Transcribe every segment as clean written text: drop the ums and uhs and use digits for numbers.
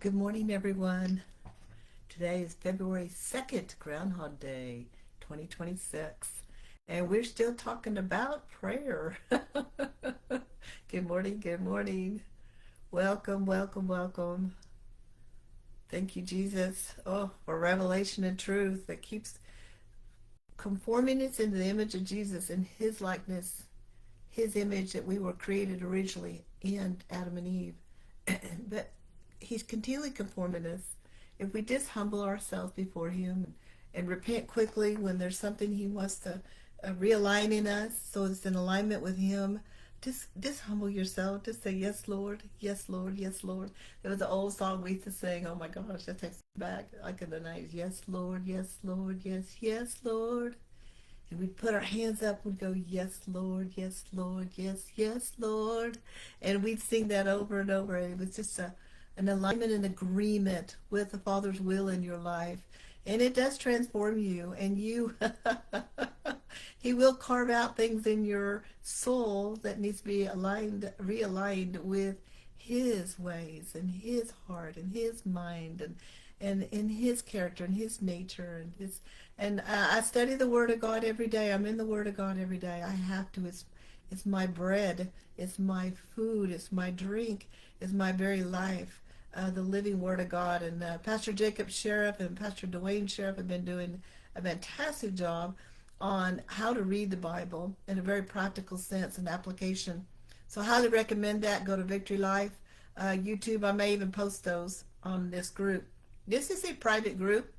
Good morning, everyone. Today is February 2nd, Groundhog Day, 2026, and we're still talking about prayer. Good morning, good morning. Welcome, welcome, welcome. Thank you, Jesus, for revelation and truth that keeps conforming us into the image of Jesus and His likeness, His image that we were created originally in Adam and Eve. But He's continually conforming us. If we just humble ourselves before Him and repent quickly when there's something He wants to realign in us so it's in alignment with Him, just humble yourself. Just say, yes, Lord, yes, Lord, yes, Lord. There was an old song we used to sing. Oh my gosh, that takes me back. Like in the night. Yes, Lord, yes, Lord, yes, yes, Lord. And we'd put our hands up and go, yes, Lord, yes, Lord, yes, yes, Lord. And we'd sing that over and over. And it was just an alignment and agreement with the Father's will in your life. And it does transform you. And He will carve out things in your soul that needs to be realigned with His ways and His heart and His mind and in His character and His nature and I study the Word of God every day. I'm in the Word of God every day. I have to. It's my bread. It's my food. It's my drink. It's my very life. The living Word of God. And Pastor Jacob Sheriff and Pastor Dwayne Sheriff have been doing a fantastic job on how to read the Bible in a very practical sense and application. So I highly recommend that. Go to Victory Life, YouTube. I may even post those on this group. This is a private group.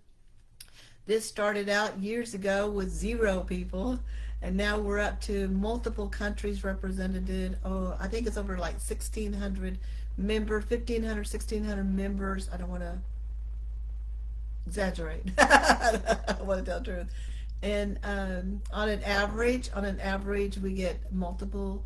This started out years ago with 0 people, and now we're up to multiple countries represented. Oh, I think it's over like 1,600 members, 1,500, 1,600 members. I don't want to exaggerate. I want to tell the truth. And on an average, we get multiple.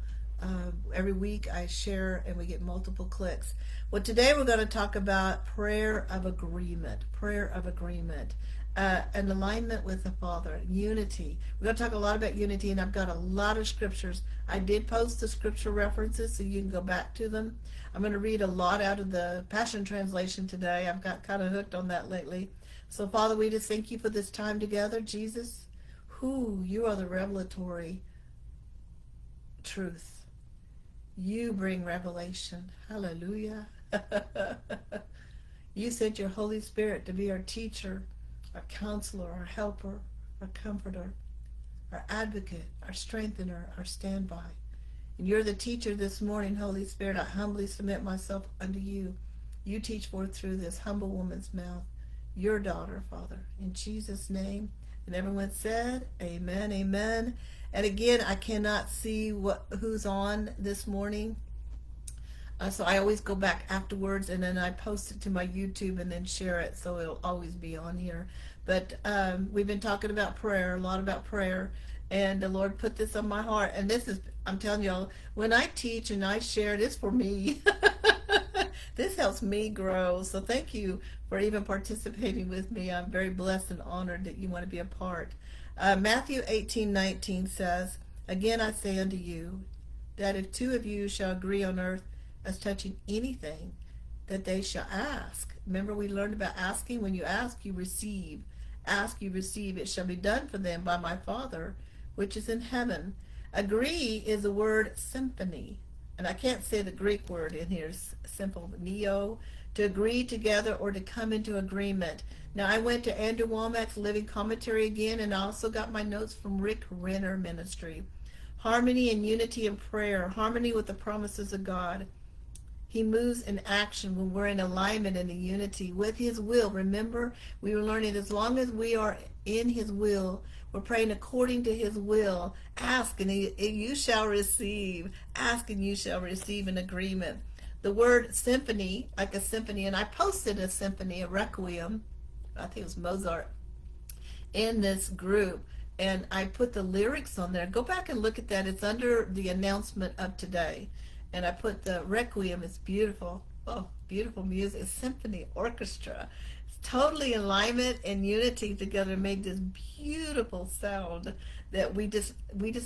Every week I share and we get multiple clicks. Well, today we're going to talk about prayer of agreement. Prayer of agreement. An alignment with the Father. Unity. We're going to talk a lot about unity, and I've got a lot of scriptures. I did post the scripture references so you can go back to them. I'm going to read a lot out of the Passion Translation today. I've got kind of hooked on that lately. So, Father, we just thank you for this time together. Jesus, you are the revelatory truth. You bring revelation. Hallelujah. You sent your Holy Spirit to be our teacher, our counselor, our helper, our comforter, our advocate, our strengthener, our standby. And you're the teacher this morning, Holy Spirit. I humbly submit myself unto you. You teach forth through this humble woman's mouth, your daughter, Father. In Jesus' name. And everyone said, amen, amen. And again, I cannot see who's on this morning. So I always go back afterwards and then I post it to my YouTube and then share it, so it'll always be on here. But we've been talking about prayer, a lot about prayer, and the Lord put this on my heart. And this is, I'm telling y'all, when I teach and I share, this for me. This helps me grow. So thank you for even participating with me. I'm very blessed and honored that you want to be a part. Matthew 18:19 says, again I say unto you, that if 2 of you shall agree on earth as touching anything that they shall ask. Remember, we learned about asking. When you ask, you receive. Ask, you receive. It shall be done for them by my Father, which is in heaven. Agree is the word symphony. And I can't say the Greek word in here, simple, neo, to agree together or to come into agreement. Now, I went to Andrew Womack's Living Commentary again, and I also got my notes from Rick Renner Ministry. Harmony and unity in prayer, harmony with the promises of God. He moves in action when we're in alignment and in unity with His will. Remember, we were learning as long as we are in His will, we're praying according to His will. Ask and you shall receive. Ask and you shall receive an agreement. The word symphony, like a symphony, and I posted a symphony, a requiem, I think it was Mozart, in this group. And I put the lyrics on there. Go back and look at that. It's under the announcement of today. And I put the requiem. It's beautiful. Oh, beautiful music. It's symphony, orchestra. It's totally in alignment and unity together. Made this beautiful sound that we just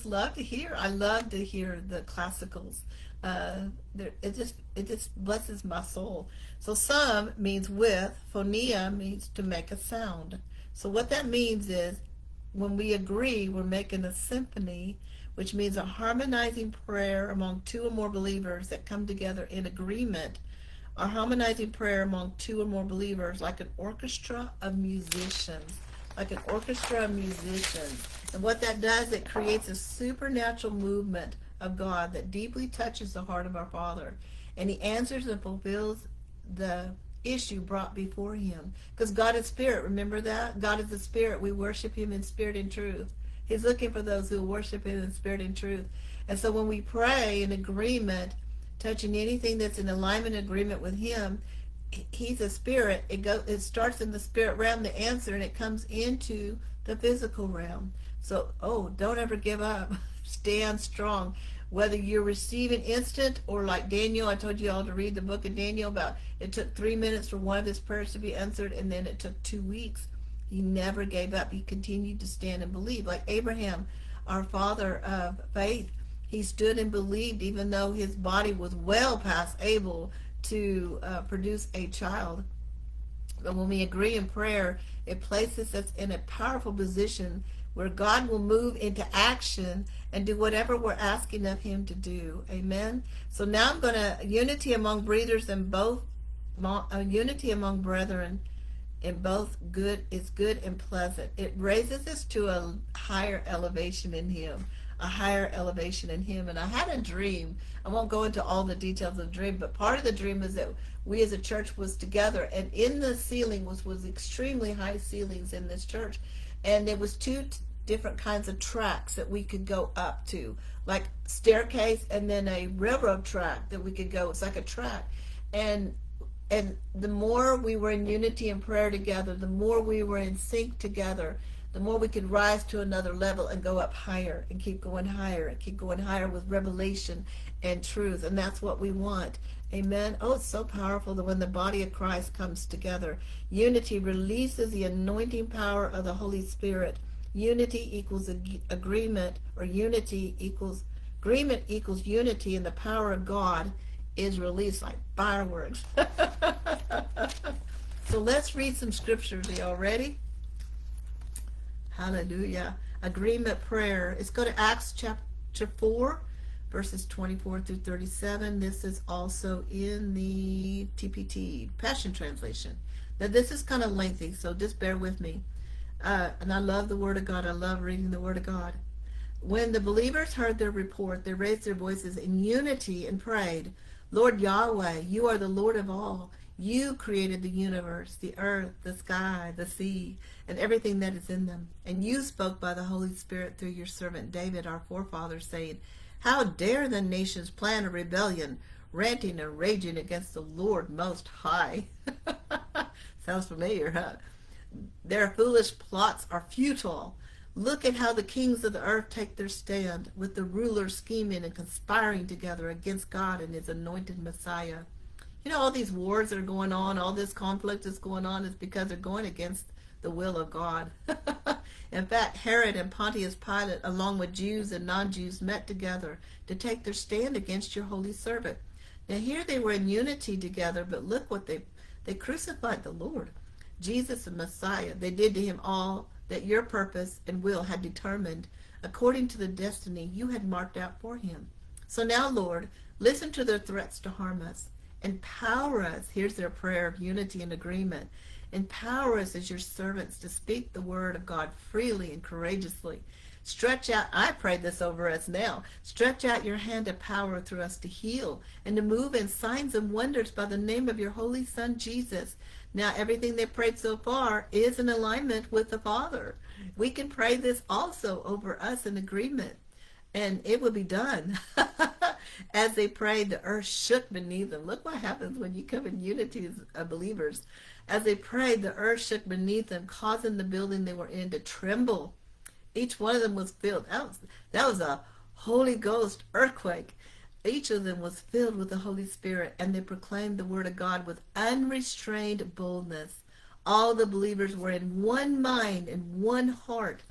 love to hear. I love to hear the classicals. It just blesses my soul. So some means with, phonia means to make a sound. So what that means is when we agree, we're making a symphony, which means a harmonizing prayer among two or more believers that come together in agreement. A harmonizing prayer among two or more believers, like an orchestra of musicians. Like an orchestra of musicians. And what that does, it creates a supernatural movement of God that deeply touches the heart of our Father. And He answers and fulfills the issue brought before Him. Because God is spirit, remember that? God is a spirit. We worship Him in spirit and truth. He's looking for those who worship Him in spirit and truth. And so when we pray in agreement, touching anything that's in alignment and agreement with Him, He's a spirit. It starts in the spirit realm, the answer, and it comes into the physical realm. So, don't ever give up. Stand strong. Whether you're receiving instant or like Daniel, I told you all to read the book of Daniel about it took 3 minutes for one of his prayers to be answered, and then it took 2 weeks. He never gave up. He continued to stand and believe. Like Abraham, our father of faith, he stood and believed even though his body was well past able to produce a child. But when we agree in prayer, it places us in a powerful position where God will move into action and do whatever we're asking of Him to do. Amen. So now I'm going to unity among breathers and both unity among brethren in both good is good and pleasant. It raises us to a higher elevation in Him. A higher elevation in Him. And I had a dream. I won't go into all the details of the dream, but part of the dream is that we as a church was together, and in the ceiling was extremely high ceilings in this church, and there was two different kinds of tracks that we could go up to, like staircase and then a railroad track that we could go. It's like a track, and the more we were in unity and prayer together, the more we were in sync together, the more we could rise to another level and go up higher and keep going higher and keep going higher with revelation and truth. And that's what we want. Amen. Oh, it's so powerful that when the body of Christ comes together, unity releases the anointing power of the Holy Spirit. Unity equals agreement, or unity equals agreement equals unity, and the power of God is released like fireworks. So let's read some scriptures. Are y'all ready? Hallelujah. Agreement prayer. Let's go to Acts chapter 4, verses 24 through 37. This is also in the TPT, Passion Translation. Now this is kind of lengthy, so just bear with me. And I love the Word of God. I love reading the Word of God. When the believers heard their report, they raised their voices in unity and prayed, Lord Yahweh, you are the Lord of all. You created the universe, the earth, the sky, the sea, and everything that is in them. And you spoke by the Holy Spirit through your servant David, our forefather, saying, how dare the nations plan a rebellion, ranting and raging against the Lord Most High? Sounds familiar, huh? Their foolish plots are futile. Look at how the kings of the earth take their stand, with the rulers scheming and conspiring together against God and His anointed Messiah. You know, all these wars that are going on, all this conflict that's going on is because they're going against the will of God. In fact, Herod and Pontius Pilate, along with Jews and non-Jews, met together to take their stand against your holy servant. Now here they were in unity together, but look what they crucified the Lord, Jesus the Messiah. They did to Him all that your purpose and will had determined according to the destiny you had marked out for Him. So now, Lord, listen to their threats to harm us. Empower us. Here's their prayer of unity and agreement. Empower us as your servants to speak the word of God freely and courageously. Stretch out, I pray this over us now, stretch out your hand of power through us to heal and to move in signs and wonders by the name of your holy Son, Jesus. Now, everything they prayed so far is in alignment with the Father. We can pray this also over us in agreement, and it will be done. As they prayed, the earth shook beneath them. Look what happens when you come in unity as believers. As they prayed, the earth shook beneath them, causing the building they were in to tremble. Each one of them was filled. That was a Holy Ghost earthquake. Each of them was filled with the Holy Spirit, and they proclaimed the word of God with unrestrained boldness. All the believers were in one mind and one heart.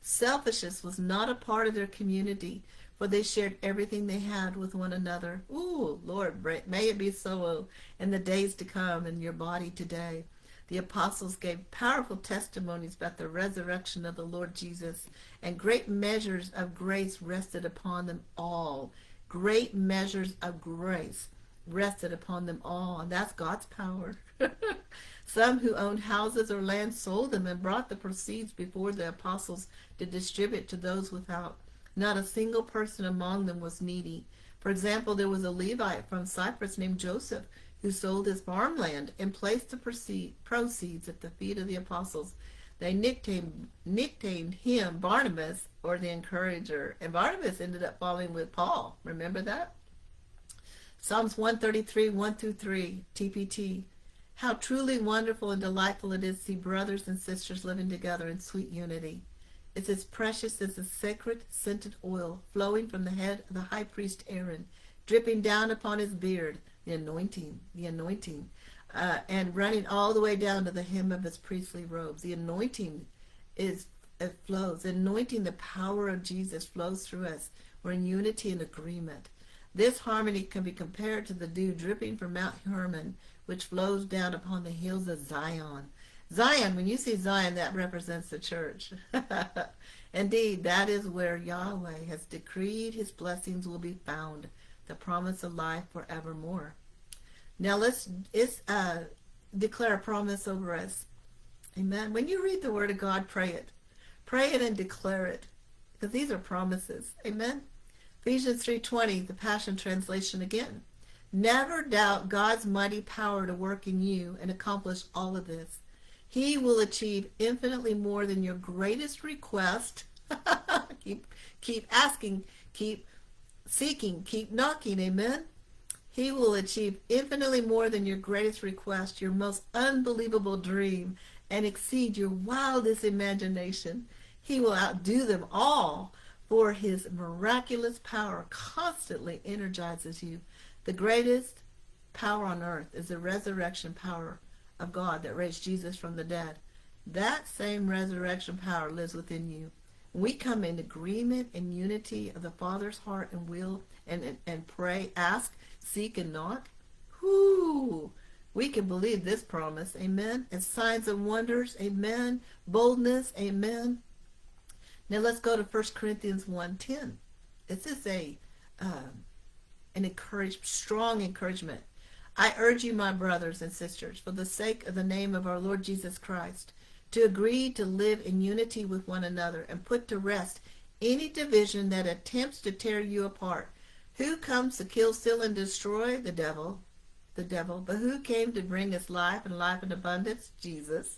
Selfishness was not a part of their community, for they shared everything they had with one another. Ooh, Lord, may it be so in the days to come in your body today. The apostles gave powerful testimonies about the resurrection of the Lord Jesus, and great measures of grace rested upon them all. Great measures of grace rested upon them all, and that's God's power. Some who owned houses or land sold them and brought the proceeds before the apostles to distribute to those without. Not a single person among them was needy. For example, there was a Levite from Cyprus named Joseph who sold his farmland and placed the proceeds at the feet of the apostles. They nicknamed him Barnabas, or the encourager, and Barnabas ended up following with Paul. Remember that? Psalms 133, 1 through 3, TPT. How truly wonderful and delightful it is to see brothers and sisters living together in sweet unity. It's as precious as the sacred scented oil flowing from the head of the high priest Aaron, dripping down upon his beard, the anointing, and running all the way down to the hem of his priestly robes. The anointing it flows. The anointing, the power of Jesus flows through us. We're in unity and agreement. This harmony can be compared to the dew dripping from Mount Hermon, which flows down upon the hills of Zion. Zion, when you see Zion, that represents the church. Indeed, that is where Yahweh has decreed his blessings will be found, the promise of life forevermore. Now let's declare a promise over us. Amen. When you read the word of God, pray it. Pray it and declare it, because these are promises. Amen. Ephesians 3:20, the Passion Translation again. Never doubt God's mighty power to work in you and accomplish all of this. He will achieve infinitely more than your greatest request. keep asking, keep seeking, keep knocking. Amen. He will achieve infinitely more than your greatest request, your most unbelievable dream, and exceed your wildest imagination. He will outdo them all, for his miraculous power constantly energizes you. The greatest power on earth is the resurrection power of God that raised Jesus from the dead. That same resurrection power lives within you. We come in agreement and unity of the Father's heart and will, and pray, ask, seek, and knock. Whoo! We can believe this promise. Amen. And signs and wonders. Amen. Boldness. Amen. Now let's go to 1 Corinthians 1:10. This is strong encouragement. I urge you, my brothers and sisters, for the sake of the name of our Lord Jesus Christ, to agree to live in unity with one another and put to rest any division that attempts to tear you apart. Who comes to kill, steal, and destroy? The devil. But who came to bring us life and life in abundance? Jesus.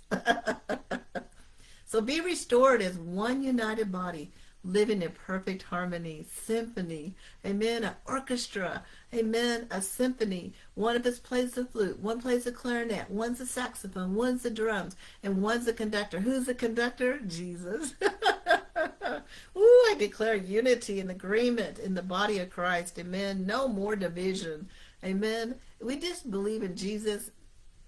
So be restored as one united body, living in perfect harmony, symphony, amen, an orchestra, amen, a symphony. One of us plays the flute, one plays the clarinet, one's the saxophone, one's the drums, and one's the conductor. Who's the conductor? Jesus. Ooh, I declare unity and agreement in the body of Christ, amen. No more division, amen. We just believe in Jesus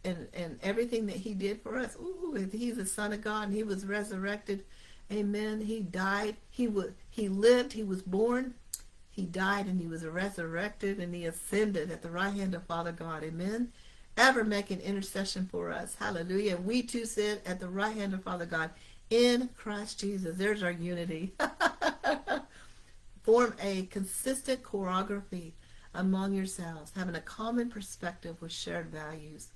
and everything that he did for us. Ooh, he's the Son of God, and he was resurrected. Amen. He died. He lived. He was born. He died, and he was resurrected, and he ascended at the right hand of Father God. Amen. Ever making intercession for us. Hallelujah. And we too sit at the right hand of Father God in Christ Jesus. There's our unity. Form a consistent choreography among yourselves, having a common perspective with shared values.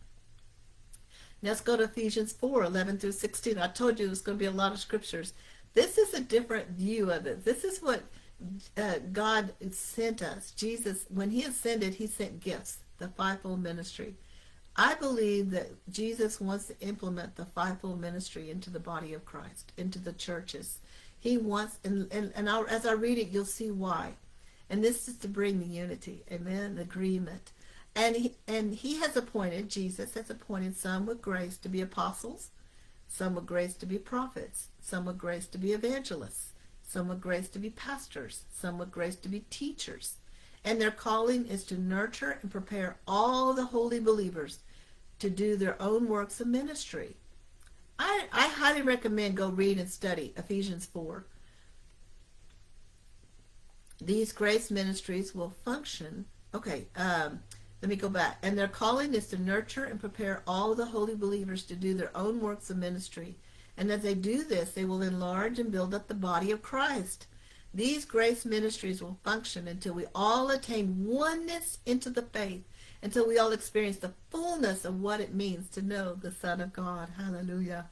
Let's go to Ephesians 4:11 through 16. I told you there's going to be a lot of scriptures. This is a different view of it. This is what God sent us. Jesus, when he ascended, he sent gifts, the fivefold ministry. I believe that Jesus wants to implement the fivefold ministry into the body of Christ, into the churches. He wants, and as I read it, you'll see why. And this is to bring the unity, amen, the agreement. And he has appointed, Jesus has appointed some with grace to be apostles, some with grace to be prophets, some with grace to be evangelists, some with grace to be pastors, some with grace to be teachers. And their calling is to nurture and prepare all the holy believers to do their own works of ministry. I highly recommend go read and study Ephesians 4. These grace ministries will function. Okay, let me go back. And their calling is to nurture and prepare all the holy believers to do their own works of ministry. And as they do this, they will enlarge and build up the body of Christ. These grace ministries will function until we all attain oneness into the faith, until we all experience the fullness of what it means to know the Son of God. Hallelujah.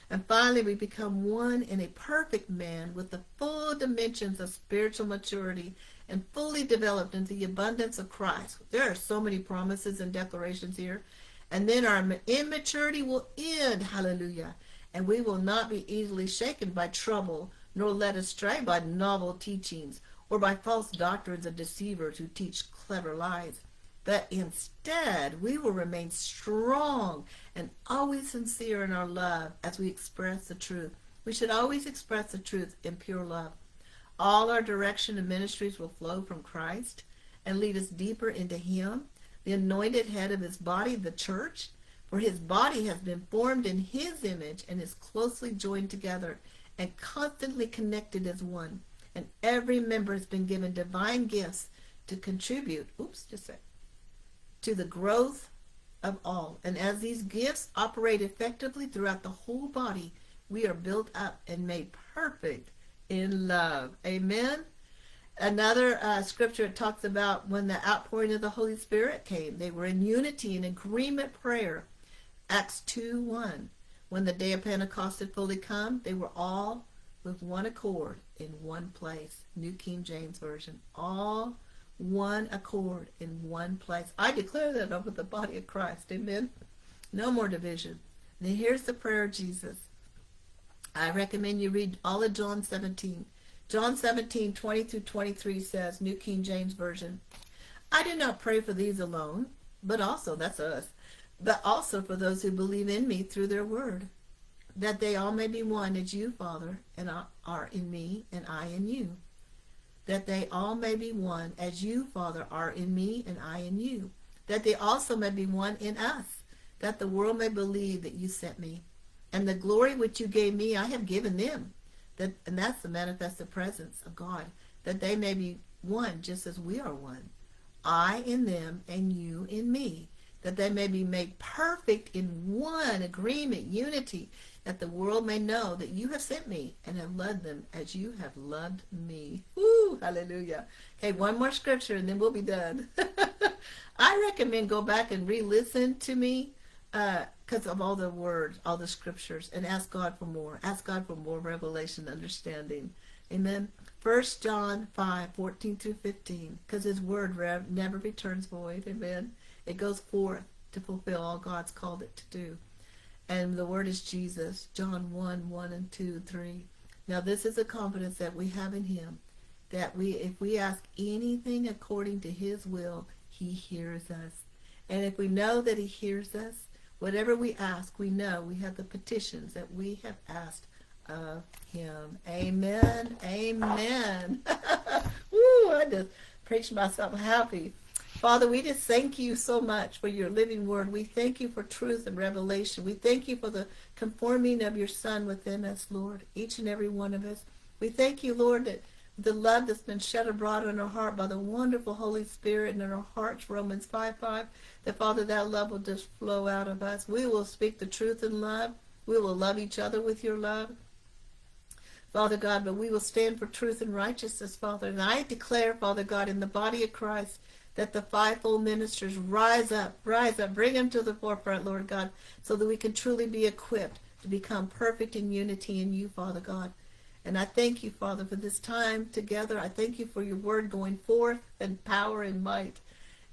And finally, we become one in a perfect man with the full dimensions of spiritual maturity and fully developed into the abundance of Christ. There are so many promises and declarations here. And then our immaturity will end. Hallelujah. And we will not be easily shaken by trouble, nor led astray by novel teachings, or by false doctrines of deceivers who teach clever lies. But instead, we will remain strong and always sincere in our love as we express the truth. We should always express the truth in pure love. All our direction and ministries will flow from Christ and lead us deeper into Him, the anointed head of His body, the church. For His body has been formed in His image and is closely joined together and constantly connected as one. And every member has been given divine gifts to contribute, to the growth of all. And as these gifts operate effectively throughout the whole body, we are built up and made perfect in love. Amen. Another scripture talks about when the outpouring of the Holy Spirit came. They were in unity and agreement prayer. Acts 2:1. When the day of Pentecost had fully come, they were all with one accord in one place. New King James Version. All one accord in one place. I declare that over the body of Christ. Amen. No more division. Now here's the prayer of Jesus. I recommend you read all of John 17. John 17:20 through 23 says, New King James Version, I do not pray for these alone, but also, that's us, but also for those who believe in me through their word, that they all may be one as you, Father, and are in me, and I in you. That they all may be one as you, Father, are in me, and I in you. That they also may be one in us, that the world may believe that you sent me. And the glory which you gave me, I have given them. And that's the manifested presence of God, that they may be one just as we are one. I in them and you in me, that they may be made perfect in one agreement, unity, that the world may know that you have sent me and have loved them as you have loved me. Woo, hallelujah. Okay, one more scripture and then we'll be done. I recommend go back and re-listen to me because of all the words, all the scriptures, and ask God for more. Ask God for more revelation, understanding. Amen. 1 John 5:14 through 15, because His word never returns void. Amen. It goes forth to fulfill all God's called it to do. And the word is Jesus. John 1:1 and 2, 3. Now this is the confidence that we have in Him, that if we ask anything according to His will, He hears us. And if we know that He hears us, whatever we ask, we know we have the petitions that we have asked of Him. Amen. Amen. Woo, I just preached myself happy. Father, we just thank you so much for your living word. We thank you for truth and revelation. We thank you for the conforming of your Son within us, Lord, each and every one of us. We thank you, Lord, that the love that's been shed abroad in our heart by the wonderful Holy Spirit and in our hearts, Romans 5:5, that, Father, that love will just flow out of us. We will speak the truth in love. We will love each other with your love, Father God, but we will stand for truth and righteousness, Father. And I declare, Father God, in the body of Christ, that the fivefold ministers rise up, bring them to the forefront, Lord God, so that we can truly be equipped to become perfect in unity in you, Father God. And I thank you, Father, for this time together. I thank you for your word going forth in power and might.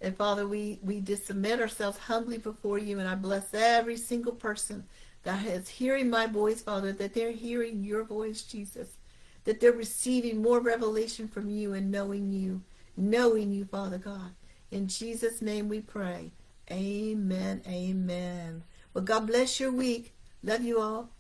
And Father, we just submit ourselves humbly before you, and I bless every single person that is hearing my voice, Father, that they're hearing your voice, Jesus, that they're receiving more revelation from you and knowing you, Father God. In Jesus' name we pray. Amen. Amen. Well, God bless your week. Love you all.